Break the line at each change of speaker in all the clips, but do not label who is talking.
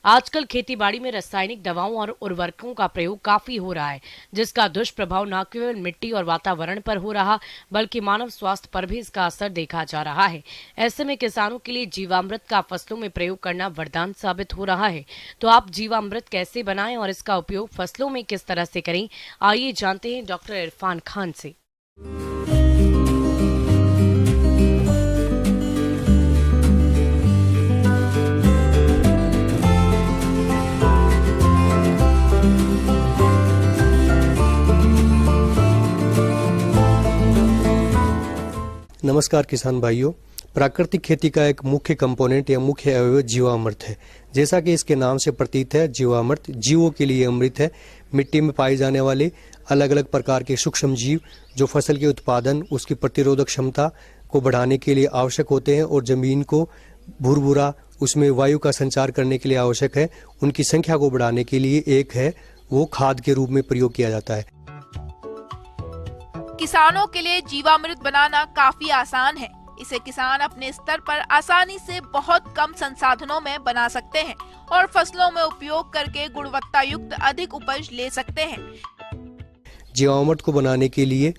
आजकल खेतीबाड़ी में रासायनिक दवाओं और उर्वरकों का प्रयोग काफी हो रहा है, जिसका दुष्प्रभाव न केवल मिट्टी और वातावरण पर हो रहा बल्कि मानव स्वास्थ्य पर भी इसका असर देखा जा रहा है। ऐसे में किसानों के लिए जीवामृत का फसलों में प्रयोग करना वरदान साबित हो रहा है। तो आप जीवामृत कैसे बनाएं और इसका उपयोग फसलों में किस तरह से करें, आइए जानते हैं डॉक्टर इरफान खान से।
नमस्कार किसान भाइयों, प्राकृतिक खेती का एक मुख्य कंपोनेंट या मुख्य अवयव जीवामृत है। जैसा कि इसके नाम से प्रतीत है, जीवामृत जीवों के लिए अमृत है। मिट्टी में पाए जाने वाले अलग अलग प्रकार के सूक्ष्म जीव जो फसल के उत्पादन, उसकी प्रतिरोधक क्षमता को बढ़ाने के लिए आवश्यक होते हैं और जमीन को भुरभुरा, उसमें वायु का संचार करने के लिए आवश्यक है, उनकी संख्या को बढ़ाने के लिए एक है वो खाद के रूप में प्रयोग किया जाता है।
किसानों के लिए जीवामृत बनाना काफी आसान है। इसे किसान अपने स्तर पर आसानी से बहुत कम संसाधनों में बना सकते हैं और फसलों में उपयोग करके गुणवत्ता युक्त अधिक उपज ले सकते हैं।
जीवामृत को बनाने के लिए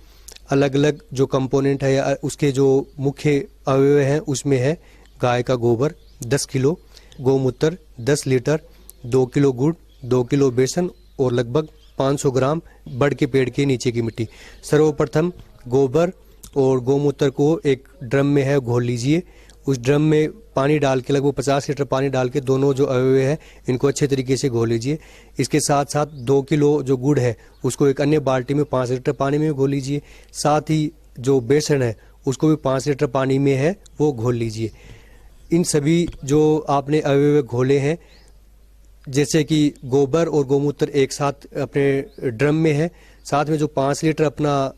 अलग अलग जो कंपोनेंट है या उसके जो मुख्य अवयव हैं, उसमें है गाय का गोबर 10 किलो, गौमूत्र 10 लीटर, 2 किलो गुड़, 2 किलो बेसन और लगभग 500 ग्राम बड़ के पेड़ के नीचे की मिट्टी। सर्वप्रथम गोबर और गौमूत्र को एक ड्रम में है घोल लीजिए। उस ड्रम में पानी डाल के लगभग 50 लीटर पानी डाल के दोनों जो अवयव है इनको अच्छे तरीके से घोल लीजिए। इसके साथ साथ 2 किलो जो गुड़ है उसको एक अन्य बाल्टी में 5 लीटर पानी में घोल लीजिए। साथ ही जो बेसन है उसको भी 5 लीटर पानी में है वो घोल लीजिए। इन सभी जो आपने अवयव घोले हैं, जैसे कि गोबर और गौमूत्र एक साथ अपने ड्रम में है, साथ में जो 5 लीटर अपना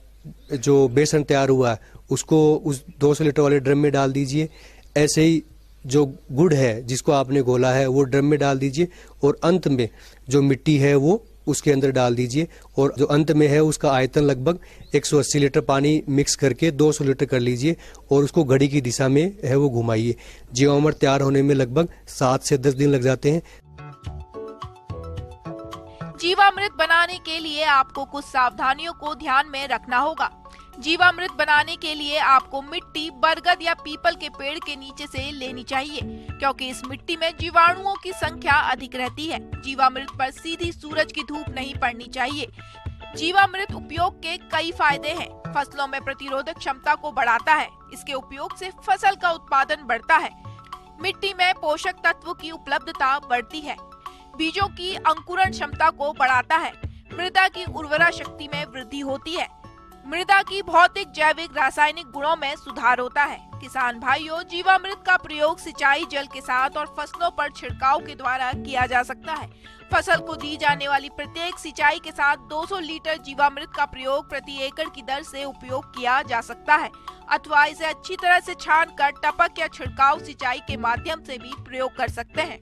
जो बेसन तैयार हुआ है उसको उस 200 लीटर वाले ड्रम में डाल दीजिए। ऐसे ही जो गुड़ है जिसको आपने घोला है वो ड्रम में डाल दीजिए और अंत में जो मिट्टी है वो उसके अंदर डाल दीजिए और जो अंत में है उसका आयतन लगभग 180 लीटर पानी मिक्स करके 200 लीटर कर लीजिए और उसको घड़ी की दिशा में है वो घुमाइए। जीवामृत तैयार होने में लगभग 7 से 10 दिन लग जाते हैं।
जीवामृत बनाने के लिए आपको कुछ सावधानियों को ध्यान में रखना होगा। जीवामृत बनाने के लिए आपको मिट्टी बरगद या पीपल के पेड़ के नीचे से लेनी चाहिए, क्योंकि इस मिट्टी में जीवाणुओं की संख्या अधिक रहती है। जीवामृत पर सीधी सूरज की धूप नहीं पड़नी चाहिए। जीवामृत उपयोग के कई फायदे हैं। फसलों में प्रतिरोधक क्षमता को बढ़ाता है। इसके उपयोग से फसल का उत्पादन बढ़ता है। मिट्टी में पोषक तत्व की उपलब्धता बढ़ती है। बीजों की अंकुरण क्षमता को बढ़ाता है। मृदा की उर्वरा शक्ति में वृद्धि होती है। मृदा की भौतिक, जैविक, रासायनिक गुणों में सुधार होता है। किसान भाइयों, जीवामृत का प्रयोग सिंचाई जल के साथ और फसलों पर छिड़काव के द्वारा किया जा सकता है। फसल को दी जाने वाली प्रत्येक सिंचाई के साथ 200 लीटर जीवामृत का प्रयोग प्रति एकड़ की दर से उपयोग किया जा सकता है, अथवा इसे अच्छी तरह से छानकर टपक या छिड़काव सिंचाई के माध्यम से भी प्रयोग कर सकते हैं।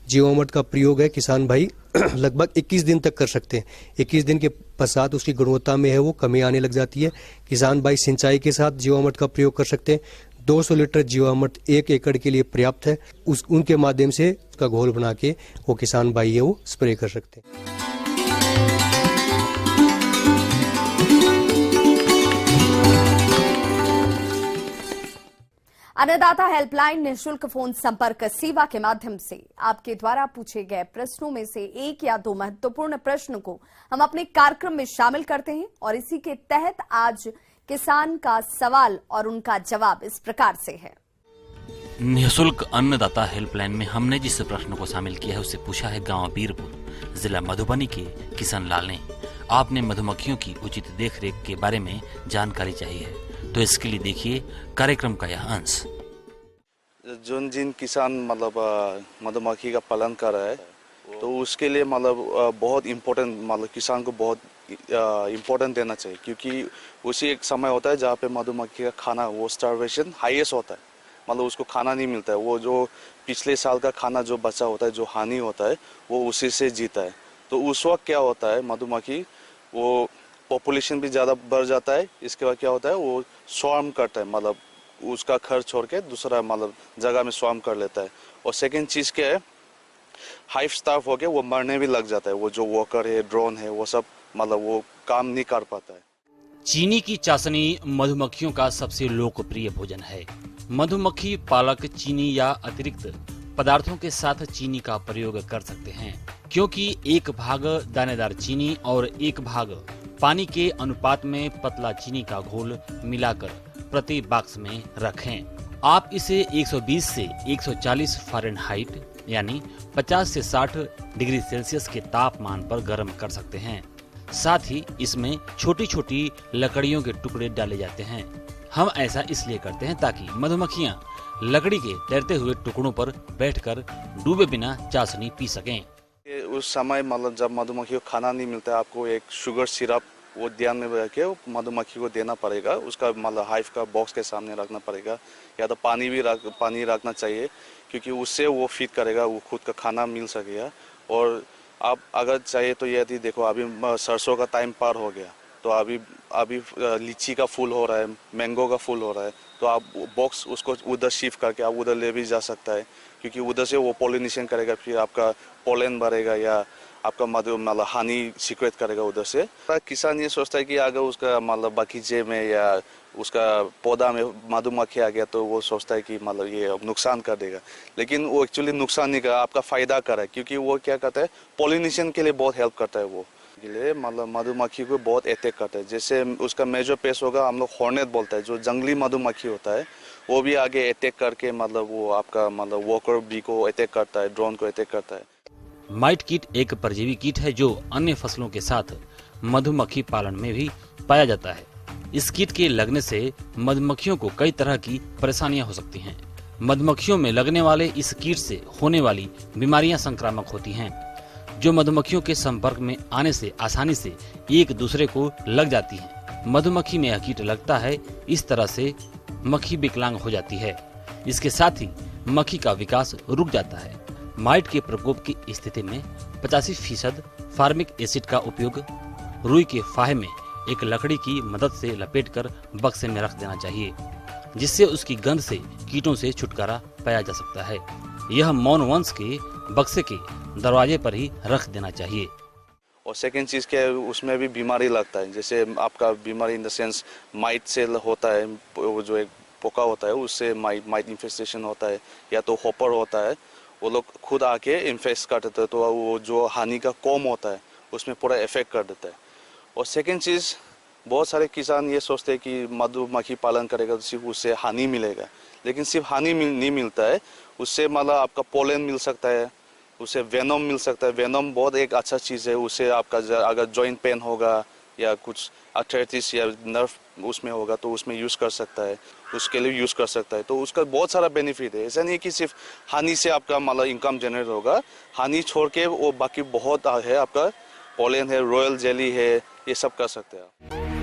जीवामृत का प्रयोग है किसान भाई लगभग 21 दिन तक कर सकते हैं। 21 दिन के पश्चात उसकी गुणवत्ता में है वो कमी आने लग जाती है। किसान भाई सिंचाई के साथ जीवामृत का प्रयोग कर सकते हैं। 200 लीटर जीवामृत 1 एकड़ के लिए पर्याप्त है। उनके माध्यम से उसका घोल बना के वो किसान भाई है वो स्प्रे कर सकते हैं।
अन्नदाता हेल्पलाइन निःशुल्क फोन संपर्क सेवा के माध्यम से आपके द्वारा पूछे गए प्रश्नों में से 1 या 2 महत्वपूर्ण प्रश्नों को हम अपने कार्यक्रम में शामिल करते हैं और इसी के तहत आज किसान का सवाल और उनका जवाब इस प्रकार से है।
निःशुल्क अन्नदाता हेल्पलाइन में हमने जिस प्रश्न को शामिल किया है उससे पूछा है गांव बीरपुर, जिला मधुबनी के किशन लाल ने। आपने मधुमक्खियों की उचित देखरेख के बारे में जानकारी चाहिए है, तो इसके लिए देखिए कार्यक्रम का यह अंश।
जिन किसान मतलब मधुमक्खी का पालन कर रहा है तो उसके लिए मतलब बहुत इम्पोर्टेंट, मतलब किसान को बहुत इम्पोर्टेंट देना चाहिए, क्योंकि उसी एक समय होता है जहाँ पे मधुमक्खी का खाना वो स्टार्वेशन हाईएस्ट होता है, मतलब उसको खाना नहीं मिलता है। वो जो पिछले साल का खाना जो बचा होता है, जो हानि होता है, वो उसी से जीता है। तो उस वक्त क्या होता है, मधुमक्खी वो पॉपुलेशन भी ज़्यादा बढ़ जाता है। इसके बाद क्या होता है, वो स्वार्म करता है, मतलब उसका घर छोड़ के दूसरा मतलब जगह में स्वार्म कर लेता है। और सेकेंड चीज़ क्या है, हाइव स्टाफ हो गया, वो मरने भी लग जाता है। वो जो वर्कर है, ड्रोन है, वो सब मतलब वो काम नहीं कर पाता है।
चीनी की चाशनी मधुमक्खियों का सबसे लोकप्रिय भोजन है। मधुमक्खी पालक चीनी या अतिरिक्त पदार्थों के साथ चीनी का प्रयोग कर सकते हैं, क्योंकि एक भाग दानेदार चीनी और एक भाग पानी के अनुपात में पतला चीनी का घोल मिलाकर प्रति बॉक्स में रखें। आप इसे 120 से 140 फ़ारेनहाइट यानी 50 से 60 डिग्री सेल्सियस के तापमान पर गर्म कर सकते हैं। साथ ही इसमें छोटी छोटी लकड़ियों के टुकड़े डाले जाते हैं। हम ऐसा इसलिए करते हैं ताकि मधुमक्खियां लकड़ी के तैरते हुए टुकड़ों पर बैठकर डूबे बिना चाशनी पी सकें।
उस समय मतलब जब मधुमक्खी को खाना नहीं मिलता है, आपको एक शुगर सिरप वो ध्यान में रख के मधुमक्खी को देना पड़ेगा। उसका मतलब हाइव का बॉक्स के सामने रखना पड़ेगा, या तो पानी रखना चाहिए, क्योंकि उससे वो फीड करेगा, वो खुद का खाना मिल सकेगा। और आप अगर चाहिए तो यदि देखो अभी सरसों का टाइम पार हो गया, तो अभी लीची का फूल हो रहा है, मैंगो का फूल हो रहा है, तो आप बॉक्स उसको उधर शिफ्ट करके आप उधर ले भी जा सकता है, क्योंकि उधर से वो पॉलिनेशन करेगा, फिर आपका पोलन बढ़ेगा या आपका मतलब हानि सीक्रेट करेगा उधर से। किसान ये सोचता है कि अगर उसका मतलब बगीचे में या उसका पौधा में मधुमक्खी आ गया तो वो सोचता है कि मतलब ये नुकसान कर देगा, लेकिन वो एक्चुअली नुकसान नहीं कर, आपका फायदा कर रहा है, क्योंकि वो क्या करता है, पॉलिनेशन के लिए बहुत हेल्प करता है। वो मतलब मधुमक्खी को बहुत अटैक करता है। जैसे उसका मेजर पेस्ट होगा, हम लोग हॉर्नेट बोलता है, जो जंगली मधुमक्खी होता है, वो भी आगे अटैक करके मतलब वो आपका मतलब वर्कर बी को अटैक करता है, ड्रोन को अटैक करता है।
माइट कीट एक परजीवी कीट है जो अन्य फसलों के साथ मधुमक्खी पालन में भी पाया जाता है। इस कीट के लगने से मधुमक्खियों को कई तरह की परेशानियां हो सकती हैं। मधुमक्खियों में लगने वाले इस कीट से होने वाली बीमारियां संक्रामक होती हैं, जो मधुमक्खियों के संपर्क में आने से आसानी से एक दूसरे को लग जाती हैं। मधुमक्खी में यह कीट लगता है, इस तरह से मक्खी विकलांग हो जाती है। इसके साथ ही मक्खी का विकास रुक जाता है। माइट के प्रकोप की स्थिति में 85% फार्मिक एसिड का उपयोग रुई के फाहे में एक लकड़ी की मदद से लपेटकर बक्से में रख देना चाहिए, जिससे उसकी गंध से कीटों से छुटकारा पाया जा सकता है। यह मौन वंश के बक्से के दरवाजे पर ही रख देना चाहिए।
और सेकेंड चीज़ क्या है, उसमें भी बीमारी लगता है। जैसे आपका बीमारी in the sense might say होता है, वो जो एक पोका होता है उससे माइट इन्फेस्टेशन होता है, या तो हॉपर होता है, वो लोग खुद आके इन्फेस्ट कर देते हैं, तो वो जो हानि का कॉम होता है उसमें पूरा इफेक्ट कर देता है। और सेकेंड चीज़, बहुत सारे किसान ये सोचते हैं कि मधुमक्खी पालन करेगा तो सिर्फ उससे हानि मिलेगा, लेकिन सिर्फ हानि नहीं मिलता है, उससे मतलब आपका पोलन मिल सकता है, उससे वेनम मिल सकता है। वेनम बहुत एक अच्छा चीज़ है, उससे आपका अगर जॉइंट पेन होगा या कुछ आर्थराइटिस या नर्व उसमें होगा तो उसमें यूज़ कर सकता है, उसके लिए यूज़ कर सकता है। तो उसका बहुत सारा बेनिफिट है। ऐसा नहीं कि सिर्फ हानि से आपका मतलब इनकम जनरेट होगा, हानि छोड़ के वो बाकी बहुत है, आपका पोलन है, रॉयल जेली है, ये सब कर सकते हैं आप।